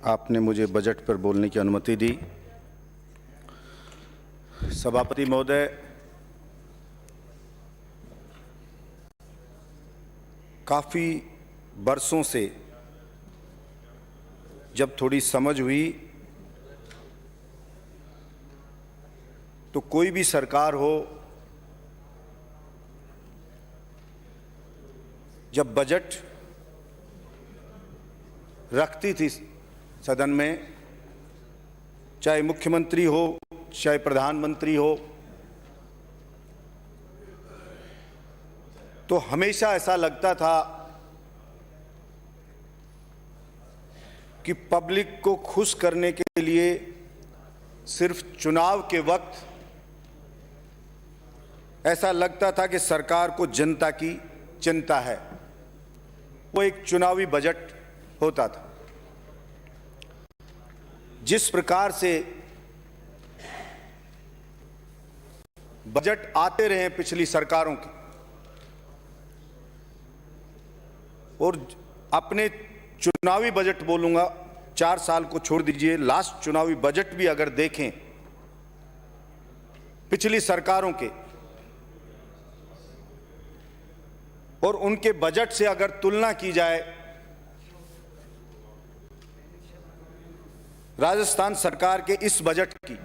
आपने मुझे बजट पर बोलने की अनुमति दी। सभापति महोदय, काफ़ी बरसों से जब थोड़ी समझ हुई तो कोई भी सरकार हो, जब बजट रखती थी सदन में, चाहे मुख्यमंत्री हो चाहे प्रधानमंत्री हो, तो हमेशा ऐसा लगता था कि पब्लिक को खुश करने के लिए सिर्फ चुनाव के वक्त ऐसा लगता था कि सरकार को जनता की चिंता है, वो एक चुनावी बजट होता था। जिस प्रकार से बजट आते रहे पिछली सरकारों के, और अपने चुनावी बजट बोलूंगा, 4 साल को छोड़ दीजिए, लास्ट चुनावी बजट भी अगर देखें पिछली सरकारों के और उनके बजट से अगर तुलना की जाए, राजस्थान सरकार के इस बजट की,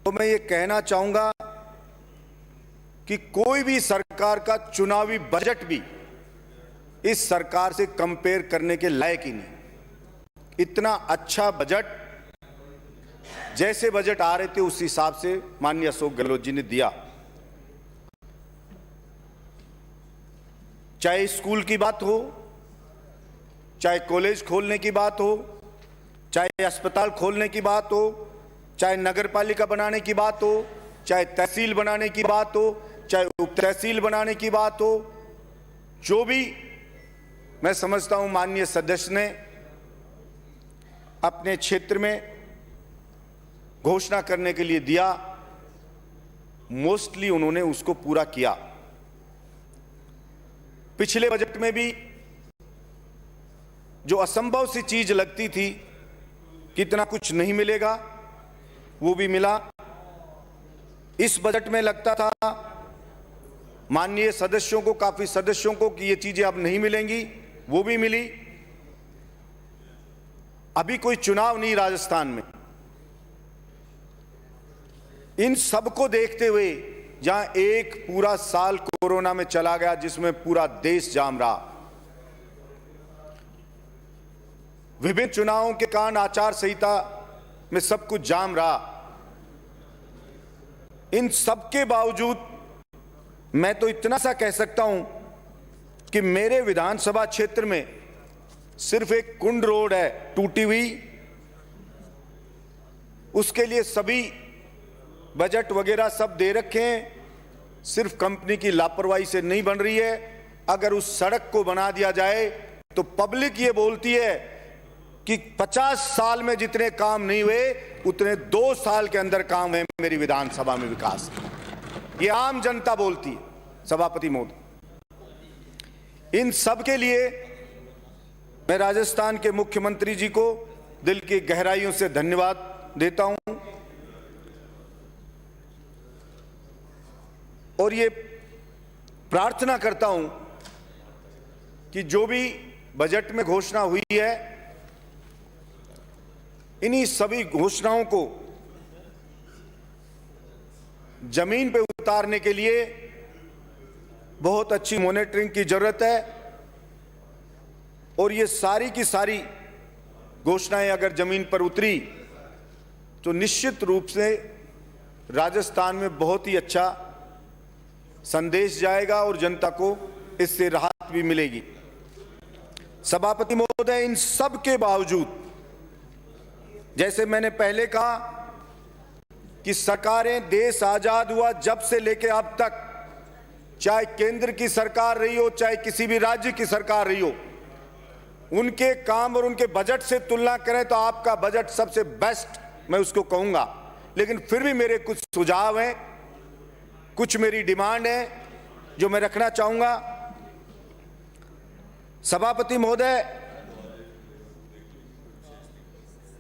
तो मैं ये कहना चाहूंगा कि कोई भी सरकार का चुनावी बजट भी इस सरकार से कंपेयर करने के लायक ही नहीं। इतना अच्छा बजट, जैसे बजट आ रहे थे उस हिसाब से माननीय अशोक गहलोत जी ने दिया। चाहे स्कूल की बात हो, चाहे कॉलेज खोलने की बात हो, चाहे अस्पताल खोलने की बात हो, चाहे नगर पालिका बनाने की बात हो, चाहे तहसील बनाने की बात हो, चाहे उप तहसील बनाने की बात हो, जो भी मैं समझता हूं माननीय सदस्य ने अपने क्षेत्र में घोषणा करने के लिए दिया, मोस्टली उन्होंने उसको पूरा किया। पिछले बजट में भी जो असंभव सी चीज लगती थी कि इतना कुछ नहीं मिलेगा, वो भी मिला। इस बजट में लगता था माननीय सदस्यों को, काफी सदस्यों को, कि ये चीजें अब नहीं मिलेंगी, वो भी मिली। अभी कोई चुनाव नहीं राजस्थान में, इन सबको देखते हुए जहां एक पूरा साल कोरोना में चला गया, जिसमें पूरा देश जाम रहा, विभिन्न चुनावों के कारण आचार संहिता में सब कुछ जाम रहा, इन सबके बावजूद मैं तो इतना सा कह सकता हूं कि मेरे विधानसभा क्षेत्र में सिर्फ एक कुंड रोड है टूटी हुई, उसके लिए सभी बजट वगैरह सब दे रखे हैं, सिर्फ कंपनी की लापरवाही से नहीं बन रही है। अगर उस सड़क को बना दिया जाए तो पब्लिक ये बोलती है कि 50 साल में जितने काम नहीं हुए उतने 2 साल के अंदर काम है मेरी विधानसभा में विकास। ये आम जनता बोलती है। सभापति महोदय, इन सब के लिए मैं राजस्थान के मुख्यमंत्री जी को दिल की गहराइयों से धन्यवाद देता हूं, और ये प्रार्थना करता हूं कि जो भी बजट में घोषणा हुई है, इन्हीं सभी घोषणाओं को जमीन पे उतारने के लिए बहुत अच्छी मॉनिटरिंग की जरूरत है। और ये सारी की सारी घोषणाएं अगर जमीन पर उतरी तो निश्चित रूप से राजस्थान में बहुत ही अच्छा संदेश जाएगा और जनता को इससे राहत भी मिलेगी। सभापति महोदय, इन सब के बावजूद, जैसे मैंने पहले कहा कि सरकारें देश आजाद हुआ जब से लेकर अब तक, चाहे केंद्र की सरकार रही हो चाहे किसी भी राज्य की सरकार रही हो, उनके काम और उनके बजट से तुलना करें तो आपका बजट सबसे बेस्ट मैं उसको कहूंगा। लेकिन फिर भी मेरे कुछ सुझाव हैं, कुछ मेरी डिमांड है जो मैं रखना चाहूंगा। सभापति महोदय,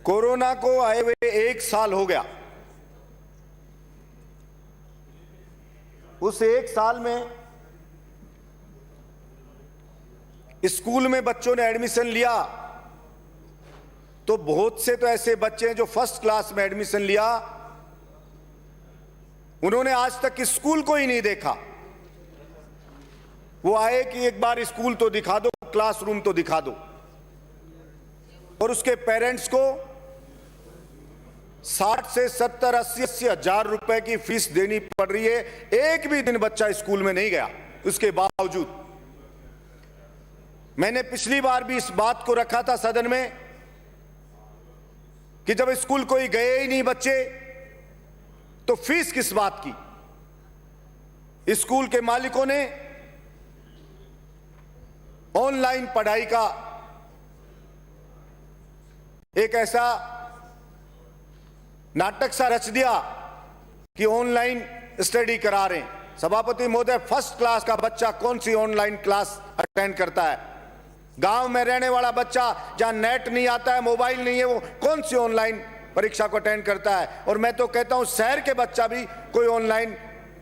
कोरोना को आए हुए 1 साल हो गया। उस 1 साल में स्कूल में बच्चों ने एडमिशन लिया तो बहुत से तो ऐसे बच्चे हैं जो फर्स्ट क्लास में एडमिशन लिया, उन्होंने आज तक स्कूल को ही नहीं देखा। वो आए कि एक बार स्कूल तो दिखा दो, क्लासरूम तो दिखा दो, और उसके पेरेंट्स को 60 से 70, 80 हजार रुपए की फीस देनी पड़ रही है। एक भी दिन बच्चा स्कूल में नहीं गया। उसके बावजूद मैंने पिछली बार भी इस बात को रखा था सदन में कि जब स्कूल कोई गए ही नहीं बच्चे तो फीस किस बात की। स्कूल के मालिकों ने ऑनलाइन पढ़ाई का एक ऐसा नाटक सा रच दिया कि ऑनलाइन स्टडी करा रहे हैं। सभापति महोदय, फर्स्ट क्लास का बच्चा कौन सी ऑनलाइन क्लास अटेंड करता है? गांव में रहने वाला बच्चा जहां नेट नहीं आता है, मोबाइल नहीं है, वो कौन सी ऑनलाइन परीक्षा को अटेंड करता है? और मैं तो कहता हूं शहर के बच्चा भी कोई ऑनलाइन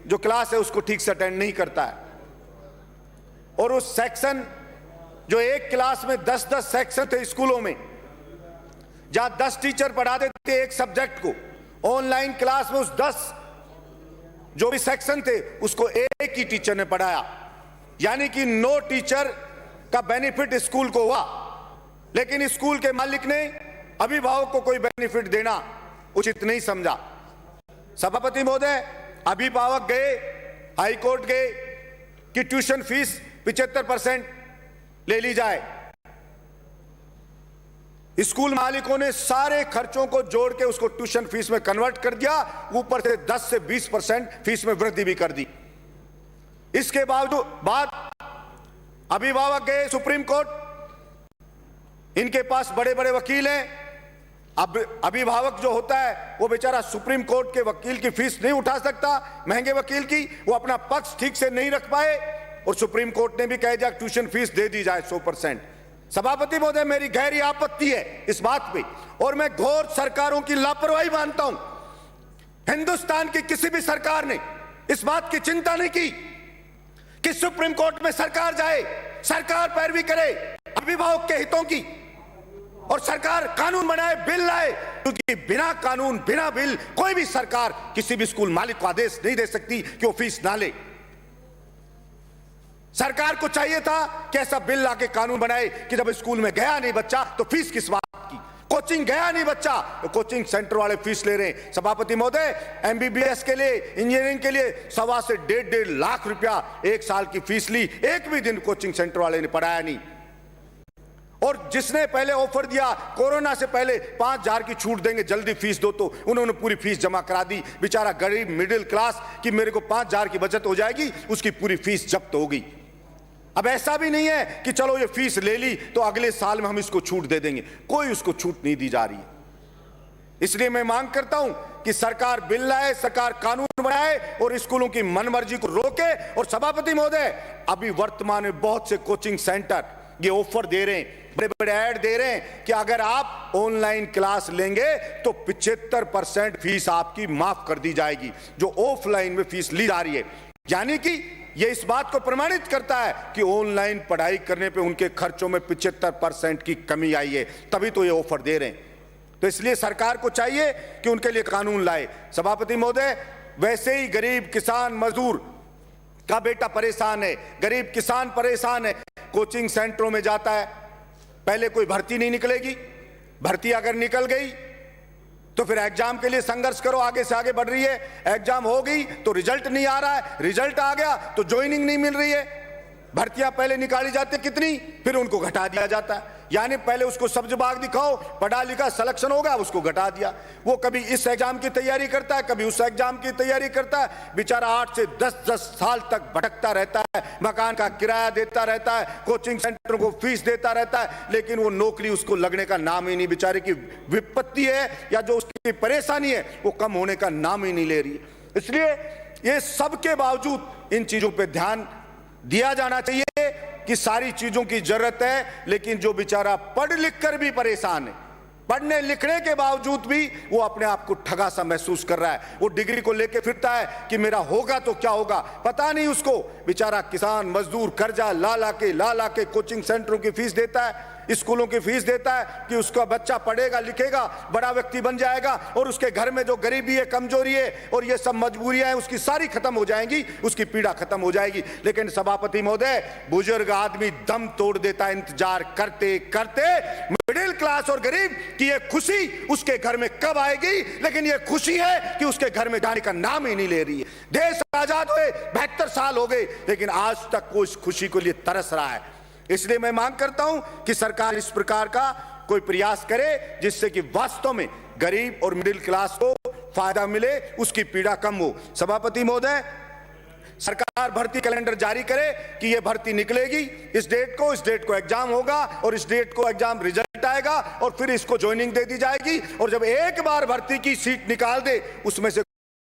जो क्लास है उसको ठीक से अटेंड नहीं करता है। और उस सेक्शन जो एक क्लास में 10-10 सेक्शन थे स्कूलों में, जहां 10 टीचर पढ़ाते थे एक सब्जेक्ट को, ऑनलाइन क्लास में उस 10 जो भी सेक्शन थे उसको एक ही टीचर ने पढ़ाया। यानी कि 9 टीचर का बेनिफिट स्कूल को हुआ, लेकिन स्कूल के मालिक ने अभिभावक को कोई बेनिफिट देना उचित नहीं समझा। सभापति महोदय, अभिभावक गए, हाई कोर्ट गए कि ट्यूशन फीस 75% ले ली जाए। स्कूल मालिकों ने सारे खर्चों को जोड़ के उसको ट्यूशन फीस में कन्वर्ट कर दिया, ऊपर से 10 से 20% फीस में वृद्धि भी कर दी। इसके बाद अभिभावक गए सुप्रीम कोर्ट, इनके पास बड़े बड़े वकील हैं। अब अभिभावक जो होता है वो बेचारा सुप्रीम कोर्ट के वकील की फीस नहीं उठा सकता, महंगे वकील की, वो अपना पक्ष ठीक से नहीं रख पाए और सुप्रीम कोर्ट ने भी कह दिया ट्यूशन फीस दे दी जाए 100%। सभापति महोदय, मेरी गहरी आपत्ति है इस बात पे, और मैं घोर सरकारों की लापरवाही मानता हूं। हिंदुस्तान की किसी भी सरकार ने इस बात की चिंता नहीं की कि सुप्रीम कोर्ट में सरकार जाए, सरकार पैरवी करे अभिभावक के हितों की, और सरकार कानून बनाए, बिल लाए, क्योंकि बिना कानून बिना बिल कोई भी सरकार किसी भी स्कूल मालिक को आदेश नहीं दे सकती कि वो फीस ना ले। सरकार को चाहिए था कि ऐसा बिल लाके कानून बनाए कि जब स्कूल में गया नहीं बच्चा तो फीस किस बात की, कोचिंग गया नहीं बच्चा तो कोचिंग सेंटर वाले फीस ले रहे हैं। सभापति महोदय, एमबीबीएस के लिए, इंजीनियरिंग के लिए 1.25 से 1.5 लाख रुपया 1 साल की फीस ली, एक भी दिन कोचिंग सेंटर वाले ने पढ़ाया नहीं। और जिसने पहले ऑफर दिया कोरोना से पहले 5,000 की छूट देंगे, जल्दी फीस दो, तो उन्होंने पूरी फीस जमा करा दी। बेचारा गरीब मिडिल क्लास की मेरे को 5,000 की बचत हो जाएगी, उसकी पूरी फीस जब्त हो गई। अब ऐसा भी नहीं है कि चलो ये फीस ले ली तो अगले साल में हम इसको छूट दे देंगे, कोई उसको छूट नहीं दी जा रही है। इसलिए मैं मांग करता हूं कि सरकार बिल लाए, सरकार कानून बनाए और स्कूलों की मनमर्जी को रोके। और सभापति महोदय, अभी वर्तमान में बहुत से कोचिंग सेंटर ये ऑफर दे रहे हैं, बड़े बड़े ऐड दे रहे हैं कि अगर आप ऑनलाइन क्लास लेंगे तो 75% फीस आपकी माफ कर दी जाएगी, जो ऑफलाइन में फीस ली जा रही है। यानी कि ये इस बात को प्रमाणित करता है कि ऑनलाइन पढ़ाई करने पे उनके खर्चों में 75% की कमी आई है, तभी तो ये ऑफर दे रहे हैं। तो इसलिए सरकार को चाहिए कि उनके लिए कानून लाए। सभापति महोदय, वैसे ही गरीब किसान मजदूर का बेटा परेशान है, गरीब किसान परेशान है, कोचिंग सेंटरों में जाता है, पहले कोई भर्ती नहीं निकलेगी, भर्ती अगर निकल गई तो फिर एग्जाम के लिए संघर्ष करो, आगे से आगे बढ़ रही है, एग्जाम हो गई तो रिजल्ट नहीं आ रहा है, रिजल्ट आ गया तो ज्वाइनिंग नहीं मिल रही है, भर्तियां पहले निकाली जाती है कितनी, फिर उनको घटा दिया जाता है। यानी पहले उसको सब्ज बाग दिखाओ, पढ़ा लिखा सिलेक्शन होगा, उसको घटा दिया। वो कभी इस एग्जाम की तैयारी करता है, कभी उस एग्जाम की तैयारी करता है, बेचारा 8 से 10 साल तक भटकता रहता है, मकान का किराया देता रहता है, कोचिंग सेंटर को फीस देता रहता है, लेकिन वो नौकरी उसको लगने का नाम ही नहीं, बेचारे की विपत्ति है या जो उसकी परेशानी है वो कम होने का नाम ही नहीं ले रही है। इसलिए ये सब के बावजूद इन चीजों पर ध्यान दिया जाना चाहिए कि सारी चीजों की जरूरत है, लेकिन जो बेचारा पढ़ लिख कर भी परेशान है, पढ़ने लिखने के बावजूद भी वो अपने आप को ठगा सा महसूस कर रहा है, वो डिग्री को लेके फिरता है कि मेरा होगा तो क्या होगा, पता नहीं उसको। बेचारा किसान मजदूर कर्जा ला ला के कोचिंग सेंटरों की फीस देता है, स्कूलों की फीस देता है कि उसका बच्चा पढ़ेगा लिखेगा बड़ा व्यक्ति बन जाएगा, और उसके घर में जो गरीबी है, कमजोरी है और ये सब मजबूरियां हैं उसकी सारी खत्म हो जाएंगी, उसकी पीड़ा खत्म हो जाएगी। लेकिन सभापति महोदय, बुजुर्ग आदमी दम तोड़ देता है इंतजार करते करते। मिडिल क्लास और गरीब की ये खुशी उसके घर में कब आएगी, लेकिन ये खुशी है कि उसके घर में जाने का नाम ही नहीं ले रही है। देश आजाद हुए 72 साल हो गए, लेकिन आज तक वो इस खुशी के लिए तरस रहा है। इसलिए मैं मांग करता हूं कि सरकार इस प्रकार का कोई प्रयास करे जिससे कि वास्तव में गरीब और मिडिल क्लास को फायदा मिले, उसकी पीड़ा कम हो। सभापति महोदय, सरकार भर्ती कैलेंडर जारी करे कि यह भर्ती निकलेगी इस डेट को एग्जाम होगा और इस डेट को एग्जाम रिजल्ट आएगा और फिर इसको ज्वाइनिंग दे दी जाएगी। और जब एक बार भर्ती की सीट निकाल दे उसमें से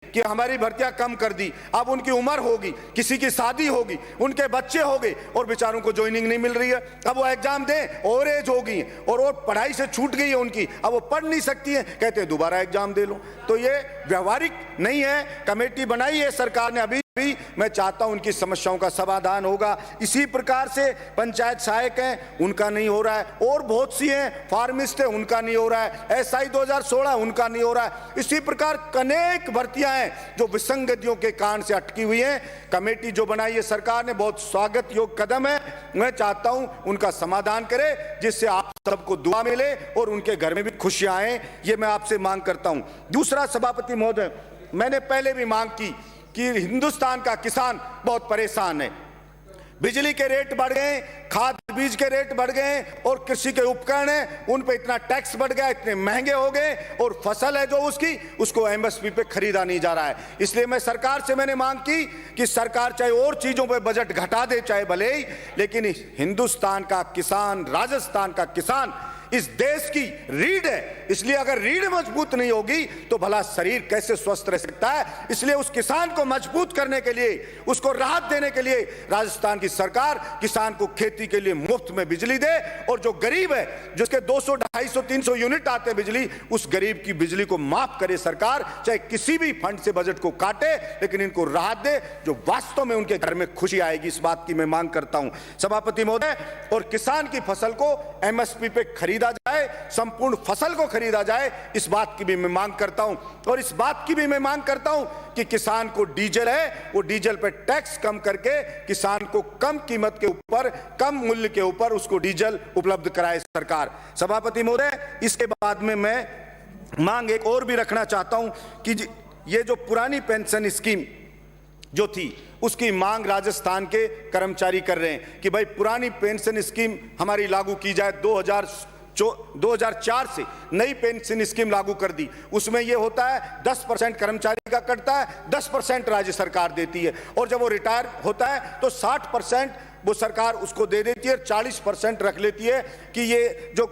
कि हमारी भर्तियां कम कर दी, अब उनकी उम्र होगी, किसी की शादी होगी, उनके बच्चे हो गए और बेचारों को ज्वाइनिंग नहीं मिल रही है, अब वो एग्जाम दें और एज होगी और वो पढ़ाई से छूट गई है उनकी, अब वो पढ़ नहीं सकती है, कहते हैं दोबारा एग्जाम दे लो। तो ये व्यवहारिक नहीं है। कमेटी बनाई है सरकार ने, अभी भी मैं चाहता हूं उनकी समस्याओं का समाधान होगा। इसी प्रकार से पंचायत सहायक हैं, उनका नहीं हो रहा है, और बहुत सी हैं, फार्मिस्ट है, उनका नहीं हो रहा है, एसआई 2016 उनका नहीं हो रहा है। इसी प्रकार अनेक भर्तियां हैं जो विसंगतियों के कारण से अटकी हुई हैं। कमेटी जो बनाई है सरकार ने, बहुत स्वागत योग्य कदम है। मैं चाहता हूं उनका समाधान करे जिससे आप सबको दुआ मिले और उनके घर में भी खुशियां आए, ये मैं आपसे मांग करता हूं। दूसरा सभापति महोदय, मैंने पहले भी मांग की कि हिंदुस्तान का किसान बहुत परेशान है। बिजली के रेट बढ़ गए, खाद बीज के रेट बढ़ गए और कृषि के उपकरण हैं उन पे इतना टैक्स बढ़ गया, इतने महंगे हो गए, और फसल है जो उसको एमएसपी पे खरीदा नहीं जा रहा है। इसलिए मैं सरकार से मैंने मांग की कि सरकार चाहे और चीजों पे बजट घटा दे चाहे भले ही, लेकिन हिंदुस्तान का किसान, राजस्थान का किसान इस देश की रीढ़ है। इसलिए अगर रीढ़ मजबूत नहीं होगी तो भला शरीर कैसे स्वस्थ रह सकता है। इसलिए उस किसान को मजबूत करने के लिए, उसको राहत देने के लिए राजस्थान की सरकार किसान को खेती के लिए मुफ्त में बिजली दे, और जो गरीब है जिसके 200, 250, 300 यूनिट आते हैं बिजली, उस गरीब की बिजली को माफ करे सरकार, चाहे किसी भी फंड से बजट को काटे, लेकिन इनको राहत दे जो वास्तव में उनके घर में खुशी आएगी। इस बात की मैं मांग करता हूं सभापति महोदय। और किसान की फसल को एमएसपी पे खरीदा जाए, संपूर्ण फसल को खरीदा जाए, इस बात की भी मैं मांग करता हूं। और इस बात की भी मैं मांग करता हूं कि किसान को डीजल है, वो डीजल पे टैक्स कम करके किसान को कम कीमत के ऊपर, कम मूल्य के ऊपर उसको डीजल उपलब्ध कराए सरकार। सभापति महोदय, इसके बाद में मैं मांग एक और भी रखना चाहता हूं कि ये जो पुरानी पेंशन स्कीम जो थी उसकी मांग राजस्थान के कर्मचारी कर रहे हैं कि भाई पुरानी पेंशन स्कीम हमारी लागू की जाए। 2004 से नई पेंशन स्कीम लागू कर दी, उसमें यह होता है 10% कर्मचारी का कटता है, 10% राज्य सरकार देती है, और जब वो रिटायर होता है तो 60% वो सरकार उसको दे देती है, 40% रख लेती है कि ये जो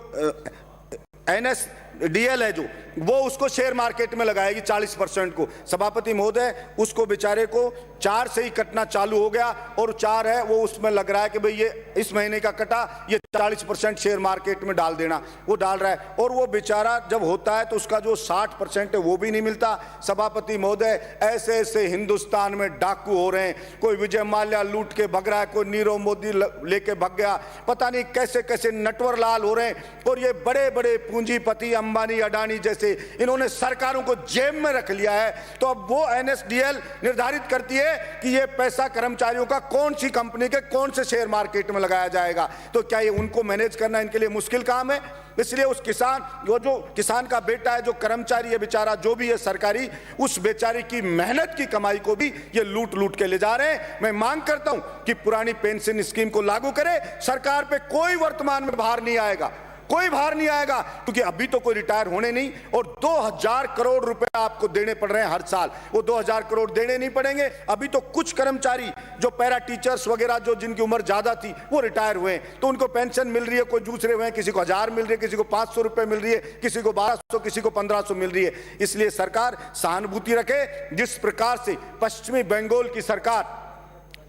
NSDL है जो वो उसको शेयर मार्केट में लगाएगी 40% को। सभापति महोदय, उसको बेचारे को 4 से ही कटना चालू हो गया, और 4 है वो उसमें लग रहा है कि भाई ये इस महीने का कटा, ये 40% शेयर मार्केट में डाल देना, वो डाल रहा है, और वो बेचारा जब होता है तो उसका जो 60% है वो भी नहीं मिलता। सभापति महोदय, ऐसे ऐसे हिंदुस्तान में डाकू हो रहे हैं, कोई विजय माल्या लूट के भग रहा है, कोई नीरव मोदी लेके भग गया, पता नहीं कैसे कैसे नटवर लाल हो रहे हैं, और ये बड़े बड़े पूंजीपति अंबानी अडानी जैसे इन्होंने सरकारों को जेब में रख लिया है। तो अब वो NSDL निर्धारित करती है कि ये पैसा कर्मचारियों का कौन सी कंपनी के कौन से शेयर मार्केट में लगाया जाएगा। तो क्या ये उनको मैनेज करना इनके लिए मुश्किल काम है? इसलिए उस किसान, वो जो किसान का बेटा है, जो कर्मचारी है बेचारा, जो भी है सरकारी, उस बेचारे की मेहनत की कमाई को भी ये लूट लूट के ले जा रहे हैं। मैं मांग करता हूं कि पुरानी पेंशन स्कीम को लागू करे, सरकार पे कोई वर्तमान में भार नहीं आएगा, कोई भार नहीं आएगा, क्योंकि अभी तो कोई रिटायर होने नहीं, और 2000 करोड़ रुपए आपको देने पड़ रहे हैं हर साल। वो 2000 करोड़ देने नहीं पड़ेंगे। अभी तो कुछ कर्मचारी जो पैरा टीचर्स वगैरह जो जिनकी उम्र ज्यादा थी वो रिटायर हुए हैं, तो उनको पेंशन मिल रही है, कोई दूसरे हुए हैं, किसी को 1000 मिल रही है, किसी को 500 रुपए मिल रही है, किसी को 1200, किसी को 1500 मिल रही है। इसलिए सरकार सहानुभूति रखे। जिस प्रकार से पश्चिमी बंगाल की सरकार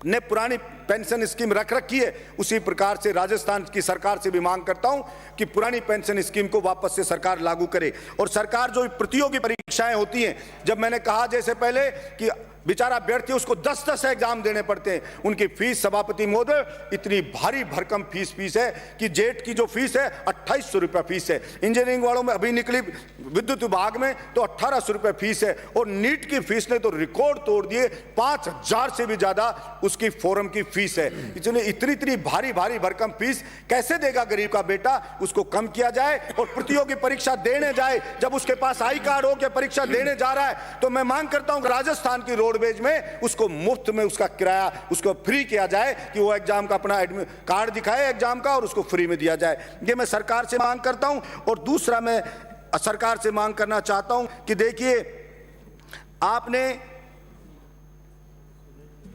ने पुरानी पेंशन स्कीम रख रखी है, उसी प्रकार से राजस्थान की सरकार से भी मांग करता हूं कि पुरानी पेंशन स्कीम को वापस से सरकार लागू करे। और सरकार जो प्रतियोगी परीक्षाएं होती हैं, जब मैंने कहा जैसे पहले कि बेचारा अभ्यर्थी उसको 10-10 एग्जाम देने पड़ते हैं, उनकी फीस सभापति महोदय इतनी भारी भरकम फीस है कि जेट की जो फीस है 2800 रुपये फीस है, इंजीनियरिंग वालों में अभी निकली विद्युत विभाग में तो 1800 रुपये फीस है, और नीट की फीस ने तो रिकॉर्ड तोड़ दिए, 5000 से भी ज्यादा उसकी फॉर्म की फीस है। इसलिए इतनी भारी भरकम फीस कैसे देगा गरीब का बेटा? उसको कम किया जाए और प्रतियोगी परीक्षा देने जाए, जब उसके पास आई कार्ड हो के परीक्षा देने जा रहा है तो मैं मांग करता हूं राजस्थान की रोडवेज में उसको मुफ्त में उसका किराया उसको फ्री किया जाए, कि वो एग्जाम का अपना कार्ड दिखाए एग्जाम का और उसको फ्री में दिया जाए। ये मैं सरकार से मांग करता हूं। और दूसरा मैं सरकार से मांग करना चाहता हूं कि देखिए, आपने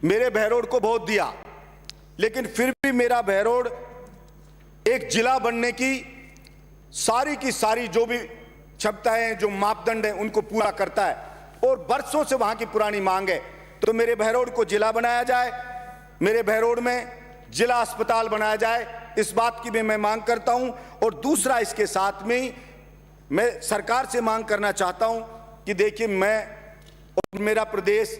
मेरे बहरोड को बहुत दिया, लेकिन फिर भी मेरा बहरोड एक जिला बनने की सारी जो भी क्षमताएं, जो मापदंड है उनको पूरा करता है, और बरसों से वहां की पुरानी मांग है। तो मेरे बहरोड को जिला बनाया जाए, मेरे बहरोड में जिला अस्पताल बनाया जाए, इस बात की भी मैं मांग करता हूं। और दूसरा, इसके साथ में ही मैं सरकार से मांग करना चाहता हूं कि देखिए, मैं और मेरा प्रदेश,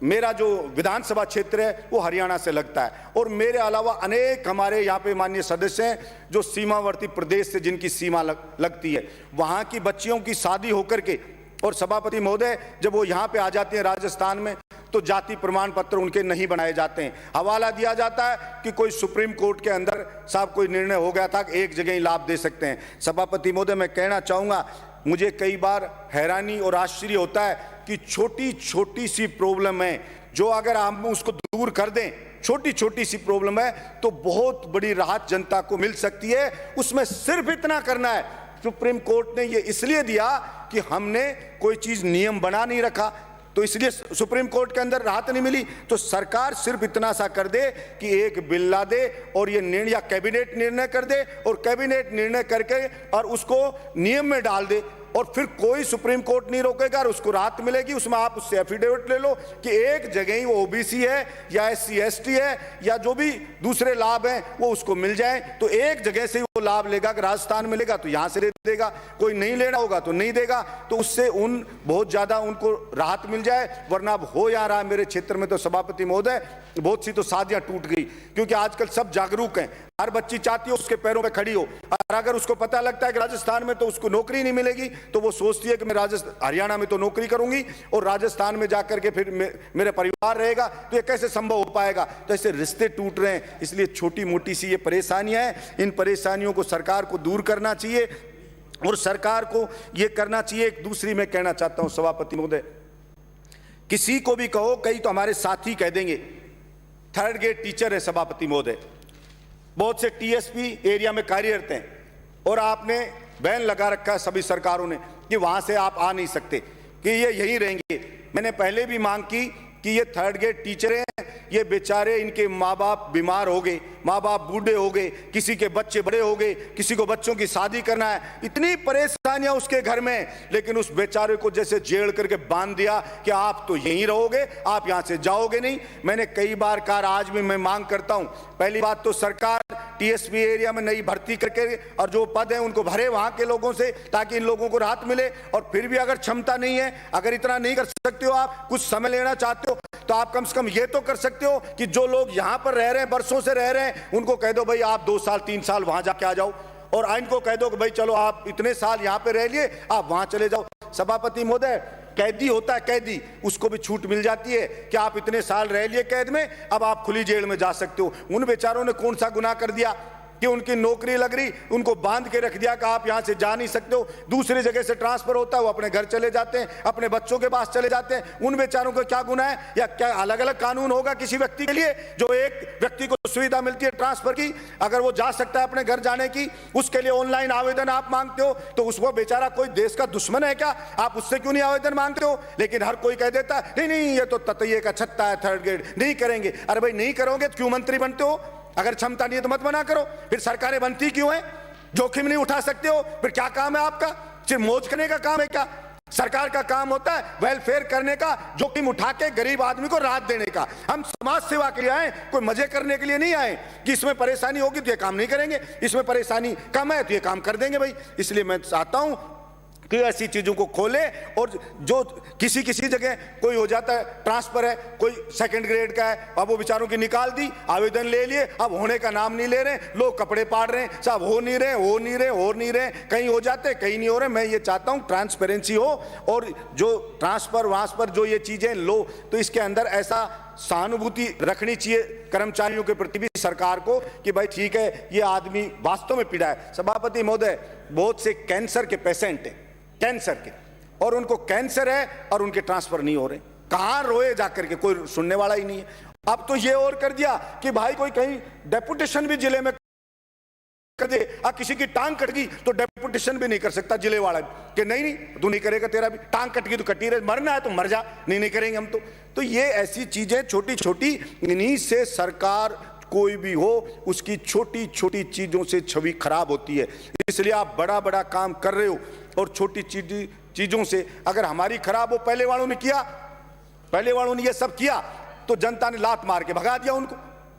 मेरा जो विधानसभा क्षेत्र है वो हरियाणा से लगता है, और मेरे अलावा अनेक हमारे यहाँ पे माननीय सदस्य हैं जो सीमावर्ती प्रदेश से जिनकी सीमा लगती है, वहाँ की बच्चियों की शादी होकर के, और सभापति महोदय जब वो यहाँ पे आ जाती हैं राजस्थान में, तो जाति प्रमाण पत्र उनके नहीं बनाए जाते हैं। हवाला दिया जाता है कि कोई सुप्रीम कोर्ट के अंदर साहब कोई निर्णय हो गया था कि एक जगह ही लाभ दे सकते हैं। सभापति महोदय, मैं कहना चाहूँगा, मुझे कई बार हैरानी और आश्चर्य होता है कि छोटी सी प्रॉब्लम है, जो अगर हम उसको दूर कर दें, छोटी सी प्रॉब्लम है, तो बहुत बड़ी राहत जनता को मिल सकती है। उसमें सिर्फ इतना करना है, सुप्रीम कोर्ट ने ये इसलिए दिया कि हमने कोई चीज नियम बना नहीं रखा, तो इसलिए सुप्रीम कोर्ट के अंदर राहत नहीं मिली। तो सरकार सिर्फ इतना सा कर दे कि एक बिल ला दे और ये निर्णय, या कैबिनेट निर्णय कर दे, और कैबिनेट निर्णय करके और उसको नियम में डाल दे, और फिर कोई सुप्रीम कोर्ट नहीं रोकेगा और उसको राहत मिलेगी। उसमें आप उससे एफिडेविट ले लो कि एक जगह ही वो ओबीसी है या SC ST है या जो भी दूसरे लाभ हैं वो उसको मिल जाए, तो एक जगह से वो लाभ लेगा। कि राजस्थान में लेगा तो यहां से देगा, कोई नहीं लेना होगा तो नहीं देगा, तो उससे बहुत ज्यादा उनको राहत मिल जाए। वरना अब हो यहाँ रहा मेरे क्षेत्र में तो सभापति महोदय, बहुत सी तो शादियां टूट गई, क्योंकि आजकल सब जागरूक हैं, हर बच्ची चाहती है उसके पैरों पे खड़ी हो, और अगर उसको पता लगता है कि राजस्थान में तो उसको नौकरी नहीं मिलेगी, तो वो सोचती है कि मैं हरियाणा में तो नौकरी करूंगी और राजस्थान में जाकर के फिर मेरे परिवार रहेगा, तो ये कैसे संभव हो पाएगा? तो ऐसे रिश्ते टूट रहे हैं। इसलिए छोटी मोटी सी ये परेशानियां हैं, इन परेशानियों को सरकार को दूर करना चाहिए, और सरकार को ये करना चाहिए। एक दूसरी मैं कहना चाहता हूं सभापति महोदय, किसी को भी कहो, कई तो हमारे साथी कह देंगे, थर्ड ग्रेड टीचर है सभापति महोदय, बहुत से TSP एरिया में कार्यरत हैं, और आपने बैन लगा रखा है सभी सरकारों ने कि वहां से आप आ नहीं सकते, कि ये यहीं रहेंगे। मैंने पहले भी मांग की कि ये थर्ड ग्रेड टीचर हैं, ये बेचारे, इनके माँ बाप बीमार हो गए, माँ बाप बूढ़े हो गए, किसी के बच्चे बड़े हो गए, किसी को बच्चों की शादी करना है, इतनी परेशानियां उसके घर में, लेकिन उस बेचारे को जैसे जेल करके बांध दिया कि आप तो यहीं रहोगे, आप यहां से जाओगे नहीं। मैंने कई बार कहा, आज भी मैं मांग करता हूं, पहली बात तो सरकार TSP एरिया में नई भर्ती करके और जो पद हैं उनको भरे वहां के लोगों से, ताकि इन लोगों को राहत मिले। और फिर भी अगर क्षमता नहीं है, अगर इतना नहीं कर सकते हो, आप कुछ समय लेना चाहते हो, तो आप कम से कम ये तो कर सकते हो कि जो लोग यहां पर रह रहे हैं, बरसों से रह रहे हैं, उनको कह दो भाई आप 2 साल 3 साल वहां जाके आ जाओ, और इनको कह दो कि भाई चलो आप इतने साल यहां पे रह लिए, आप वहां चले जाओ। सभापति महोदय, कैदी होता है कैदी, उसको भी छूट मिल जाती है कि आप इतने साल रह लिए कैद में, अब आप खुली जेल में जा सकते हो। उन बेचारों ने कौन सा गुनाह कर दिया कि उनकी नौकरी लग रही, उनको बांध के रख दिया कि आप यहां से जा नहीं सकते हो, दूसरी जगह से ट्रांसफर होता है, वो अपने घर चले जाते हैं, अपने बच्चों के पास चले जाते हैं। उन बेचारों को क्या गुनाह है? या क्या अलग अलग कानून होगा किसी व्यक्ति के लिए? जो एक व्यक्ति को सुविधा मिलती है ट्रांसफर की, अगर वो जा सकता है अपने घर जाने की, उसके लिए ऑनलाइन आवेदन आप मांगते हो, तो उसको बेचारा कोई देश का दुश्मन है क्या? आप उससे क्यों नहीं आवेदन मांगते हो? लेकिन हर कोई कह देता है नहीं नहीं, ये तो ततैये का छत्ता है, थर्ड ग्रेड नहीं करेंगे। अरे भाई, नहीं करोगे तो क्यों मंत्री बनते हो? अगर क्षमता नहीं है तो मत बना करो, फिर सरकारें बनती क्यों है? जोखिम नहीं उठा सकते हो, फिर क्या काम है आपका? सिर्फ मौज करने का काम है क्या? सरकार का काम होता है वेलफेयर करने का, जोखिम उठा के गरीब आदमी को राहत देने का। हम समाज सेवा के लिए आए, कोई मजे करने के लिए नहीं आए कि इसमें परेशानी होगी तो ये काम नहीं करेंगे, इसमें परेशानी कम है तो ये काम कर देंगे भाई। इसलिए मैं चाहता हूं कि ऐसी चीजों को खोले। और जो किसी किसी जगह कोई हो जाता है ट्रांसफर है, कोई सेकंड ग्रेड का है, अब वो बेचारों की निकाल दी, आवेदन ले लिए, अब होने का नाम नहीं ले रहे, लोग कपड़े पाड़ रहे हैं, साहब हो नहीं रहे, कहीं हो जाते कहीं नहीं हो रहे। मैं ये चाहता हूँ ट्रांसपेरेंसी हो, और जो ट्रांसफर वांसफर जो ये चीजें लो, तो इसके अंदर ऐसा सहानुभूति रखनी चाहिए कर्मचारियों के प्रति भी सरकार को कि भाई ठीक है ये आदमी वास्तव में पीड़ा है। सभापति महोदय, बहुत से कैंसर के पेशेंट हैं, कैंसर के, और उनको कैंसर है और उनके ट्रांसफर नहीं हो रहे, कहां रोए जाकर के, कोई सुनने वाला ही नहीं है। अब तो ये और कर दिया कि भाई कोई कहीं डेपुटेशन भी जिले में कर दे, किसी की टांग कट गई तो डेपुटेशन भी नहीं कर सकता जिले वाला कि नहीं तू नहीं करेगा, तेरा भी टांग कट गई तो कटी रहे, मरना है तो मर जा, नहीं करेंगे हम तो ये ऐसी चीजें छोटी छोटी, इन्हीं से सरकार कोई भी हो उसकी छोटी छोटी चीजों से छवि खराब होती है। इसलिए आप बड़ा बड़ा काम कर रहे हो और छोटी चीजों से अगर हमारी खराब हो, पहले वालों ने ये सब किया तो जनता ने लात मार के भगा दिया, उनको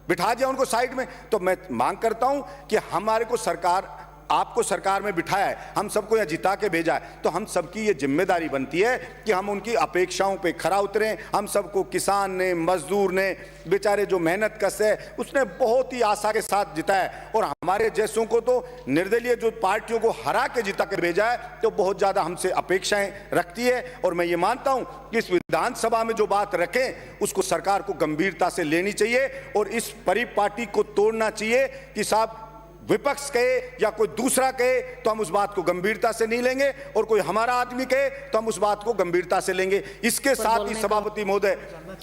बिठा दिया उनको साइड में। तो मैं मांग करता हूं कि हमारे को सरकार, आपको सरकार में बिठाया है, हम सबको यहाँ जिता के भेजा है, तो हम सबकी ये जिम्मेदारी बनती है कि हम उनकी अपेक्षाओं पे खरा उतरें। हम सबको, किसान ने, मजदूर ने, बेचारे जो मेहनत कस है उसने बहुत ही आशा के साथ जिताया है, और हमारे जैसों को तो निर्दलीय जो पार्टियों को हरा के जिता के भेजा है तो बहुत ज्यादा हमसे अपेक्षाएं रखती है। और मैं ये मानता हूं कि इस विधानसभा में जो बात रखें उसको सरकार को गंभीरता से लेनी चाहिए, और इस परिपाटी को तोड़ना चाहिए कि साहब विपक्ष कहे या कोई दूसरा कहे तो हम उस बात को गंभीरता से नहीं लेंगे, और कोई हमारा आदमी कहे तो हम उस बात को गंभीरता से लेंगे। इसके साथ ही सभापति महोदय,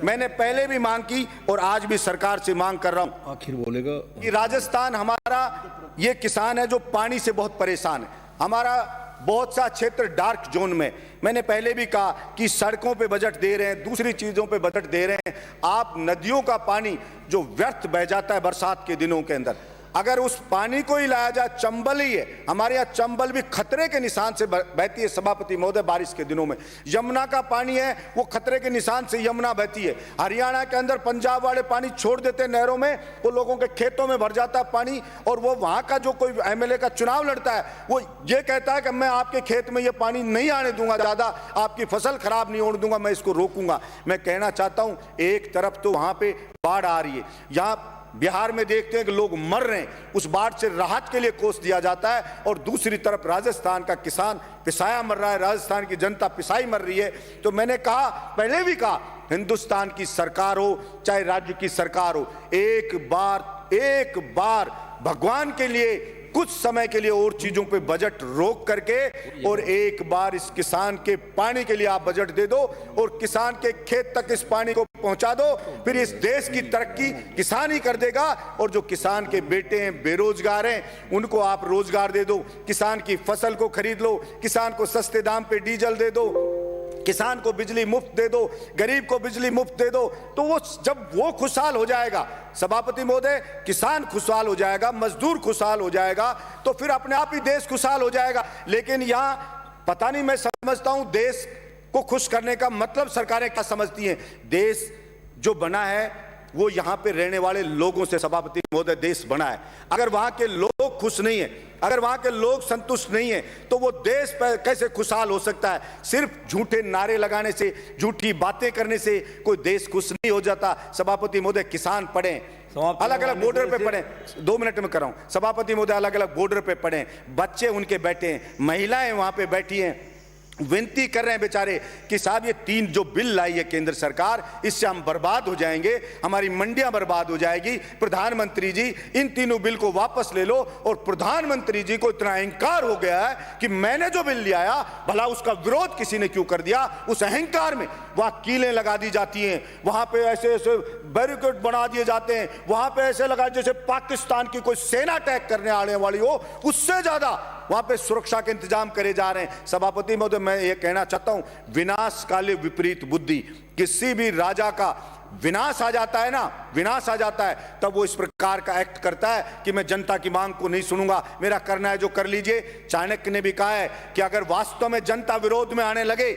मैंने पहले भी मांग की और आज भी सरकार से मांग कर रहा हूं, आखिर बोलेगा कि राजस्थान हमारा ये किसान है जो पानी से बहुत परेशान है, हमारा बहुत सा क्षेत्र डार्क जोन में। मैंने पहले भी कहा कि सड़कों पे बजट दे रहे हैं, दूसरी चीजों पे बजट दे रहे हैं, आप नदियों का पानी जो व्यर्थ बह जाता है बरसात के दिनों के अंदर, अगर उस पानी को ही लाया जाए, चंबल ही है हमारे यहाँ, चंबल भी खतरे के निशान से बहती है सभापति महोदय बारिश के दिनों में। यमुना का पानी है वो खतरे के निशान से यमुना बहती है। हरियाणा के अंदर पंजाब वाले पानी छोड़ देते हैं नहरों में, वो लोगों के खेतों में भर जाता है पानी, और वो वहां का जो कोई एमएलए का चुनाव लड़ता है वो ये कहता है कि मैं आपके खेत में ये पानी नहीं आने दूंगा, ज्यादा आपकी फसल खराब नहीं होने दूंगा, मैं इसको रोकूंगा। मैं कहना चाहता हूं, एक तरफ तो वहां पे बाढ़ आ रही है, यहाँ बिहार में देखते हैं कि लोग मर रहे हैं, उस बाढ़ से राहत के लिए कोष दिया जाता है, और दूसरी तरफ राजस्थान का किसान पिसाया मर रहा है, राजस्थान की जनता पिसाई मर रही है। तो मैंने कहा, पहले भी कहा, हिंदुस्तान की सरकार हो चाहे राज्य की सरकार हो, एक बार भगवान के लिए कुछ समय के लिए और चीजों पे बजट रोक करके, और एक बार इस किसान के पानी के लिए आप बजट दे दो, और किसान के खेत तक इस पानी को पहुंचा दो, फिर इस देश की तरक्की किसान ही कर देगा। और जो किसान के बेटे हैं, बेरोजगार हैं, उनको आप रोजगार दे दो, किसान की फसल को खरीद लो, किसान को सस्ते दाम पे डीजल दे दो, किसान को बिजली मुफ्त दे दो, गरीब को बिजली मुफ्त दे दो, तो वो जब वो खुशहाल हो जाएगा सभापति महोदय, किसान खुशहाल हो जाएगा, मजदूर खुशहाल हो जाएगा, तो फिर अपने आप ही देश खुशहाल हो जाएगा। लेकिन यहाँ पता नहीं, मैं समझता हूं देश को खुश करने का मतलब सरकारें क्या समझती हैं। देश जो बना है वो यहाँ पे रहने वाले लोगों से सभापति महोदय देश बना है। अगर वहां के लोग खुश नहीं है, अगर वहां के लोग संतुष्ट नहीं है, तो वो देश पर कैसे खुशहाल हो सकता है। सिर्फ झूठे नारे लगाने से, झूठी बातें करने से कोई देश खुश नहीं हो जाता। सभापति महोदय, किसान पढ़े, अलग अलग बॉर्डर पे पढ़े, 2 मिनट में कर रहा हूं सभापति महोदय, अलग अलग बॉर्डर पे पढ़े, बच्चे उनके बैठे हैं, महिलाएं वहां पे बैठी हैं, विनती कर रहे हैं बेचारे कि साहब ये 3 जो बिल लाई है केंद्र सरकार, इससे हम बर्बाद हो जाएंगे, हमारी मंडियां बर्बाद हो जाएगी। प्रधानमंत्री जी इन 3 बिल को वापस ले लो। और प्रधानमंत्री जी को इतना अहंकार हो गया है कि मैंने जो बिल ले आया, भला उसका विरोध किसी ने क्यों कर दिया। उस अहंकार में वहां कीलें लगा दी जाती हैं, वहां पे ऐसे ऐसे बैरिकेड बना दिए जाते हैं, वहां पे ऐसे लगा जैसे पाकिस्तान की कोई सेना अटैक करने आने वाली हो, उससे ज्यादा वहां पे सुरक्षा के इंतजाम करे जा रहे हैं। सभापति महोदय, मैं ये कहना चाहता हूं, विनाश काले विपरीत बुद्धि, किसी भी राजा का विनाश आ जाता है ना, विनाश आ जाता है, तब वो इस प्रकार का एक्ट करता है कि मैं जनता की मांग को नहीं सुनूंगा, मेरा करना है जो कर लीजिए। चाणक्य ने भी कहा है कि अगर वास्तव में जनता विरोध में आने लगे,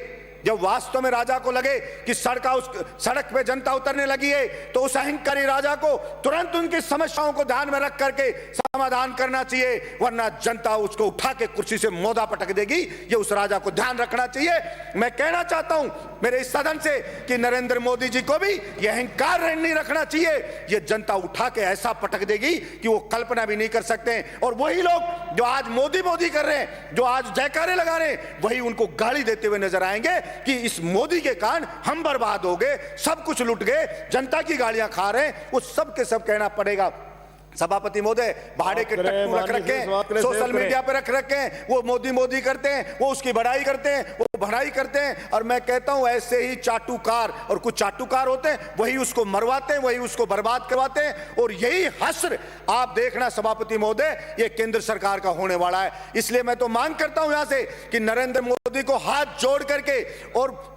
जब वास्तव में राजा को लगे कि सड़क पे जनता उतरने लगी है, तो उस अहंकारी राजा को तुरंत उनकी समस्याओं को ध्यान में रख करके समाधान करना चाहिए, वरना जनता उसको उठा के कुर्सी से मोदा पटक देगी। ये उस राजा को ध्यान रखना चाहिए। मैं कहना चाहता हूं मेरे इस सदन से कि नरेंद्र मोदी जी को भी यह अहंकार नहीं रखना चाहिए। ये जनता उठा के ऐसा पटक देगी कि वो कल्पना भी नहीं कर सकते। और वही लोग जो आज मोदी मोदी कर रहे हैं, जो आज जयकारे लगा रहे हैं, वही उनको गाली देते हुए नजर आएंगे कि इस मोदी के कारण हम बर्बाद हो गए, सब कुछ लुट गए, जनता की गालियां खा रहे हैं। वो सब के सब कहना पड़ेगा। सभापति महोदय, भाड़े के टट्टू रख रखे, सोशल मीडिया पे रख रखे हैं, वो मोदी मोदी करते हैं, वो उसकी बड़ाई करते हैं, वो बढ़ाई करते हैं। और मैं कहता हूं ऐसे ही चाटुकार, और कुछ चाटुकार होते हैं, वही उसको मरवाते हैं, वही उसको बर्बाद करवाते हैं। और यही हश्र आप देखना सभापति महोदय, ये केंद्र सरकार का होने वाला है। इसलिए मैं तो मांग करता हूं यहां से कि नरेंद्र मोदी को हाथ जोड़ करके और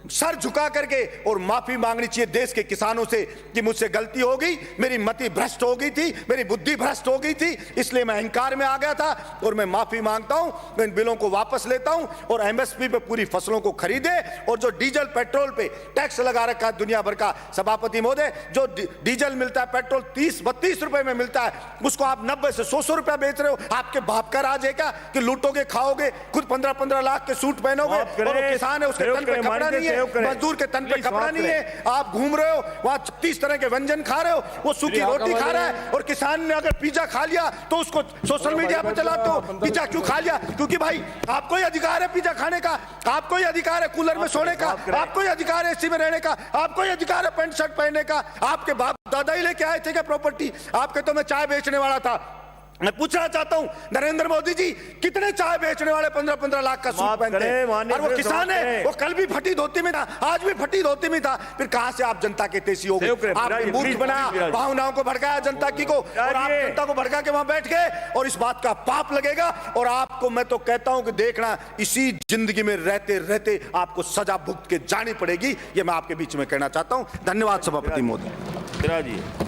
सर झुका करके और माफी मांगनी चाहिए देश के किसानों से कि मुझसे गलती हो गई, मेरी मति भ्रष्ट हो गई थी, मेरी बुद्धि भ्रष्ट हो गई थी, इसलिए मैं अहंकार में आ गया था और मैं माफी मांगता हूं, मैं इन बिलों को वापस लेता हूं और एमएसपी पे पूरी फसलों को खरीदे। और जो डीजल पेट्रोल पे टैक्स लगा रखा है दुनिया भर का, सभापति महोदय, जो डीजल मिलता है, पेट्रोल 30-32 रुपए में मिलता है, उसको आप 90 से 100 रुपया बेच रहे हो। आपके बाप का राज है क्या कि लूटोगे, खाओगे, खुद 15-15 लाख के सूट पहनोगे, और वो किसान है उसके तन पे कपड़ा नहीं है, मजदूर के तन पे कपड़ा नहीं है, आप घूम रहे हो वहां 36 तरह के व्यंजन खा रहे हो, वो सूखी रोटी खा रहा है। और किसान ने अगर पिज्जा खा लिया तो उसको सोशल मीडिया पे चलाते हो, पिज्जा क्यों खा लिया? क्योंकि भाई आपको ही अधिकार है पिज्जा खाने का, आपको ही अधिकार है कूलर में सोने का, आपको ही अधिकार है एसी में रहने का, आपको ही अधिकार है पैंट शर्ट पहनने का। आपके बाप दादा ही लेके आए थे क्या प्रॉपर्टी? आपके तो मैं चाय बेचने वाला था। मैं पूछना चाहता हूं नरेंद्र मोदी जी, कितने चाय बेचने वाले 15-15 लाख का सूट पहनते हैं? और वो किसान है, वो कल भी फटी धोती में था, आज भी फटी धोती में था। फिर कहां से आप जनता के तेजी हो गए? आपने मूर्ख बनाया, भावनाओं को भड़काया जनता की को, और आप जनता को भड़का के वहां बैठ गए। और इस बात का पाप लगेगा। और आपको मैं तो कहता हूं कि देखना, इसी जिंदगी में रहते रहते आपको सजा भुगत के जानी पड़ेगी। ये मैं आपके बीच में कहना चाहता हूं। धन्यवाद सभापति महोदय।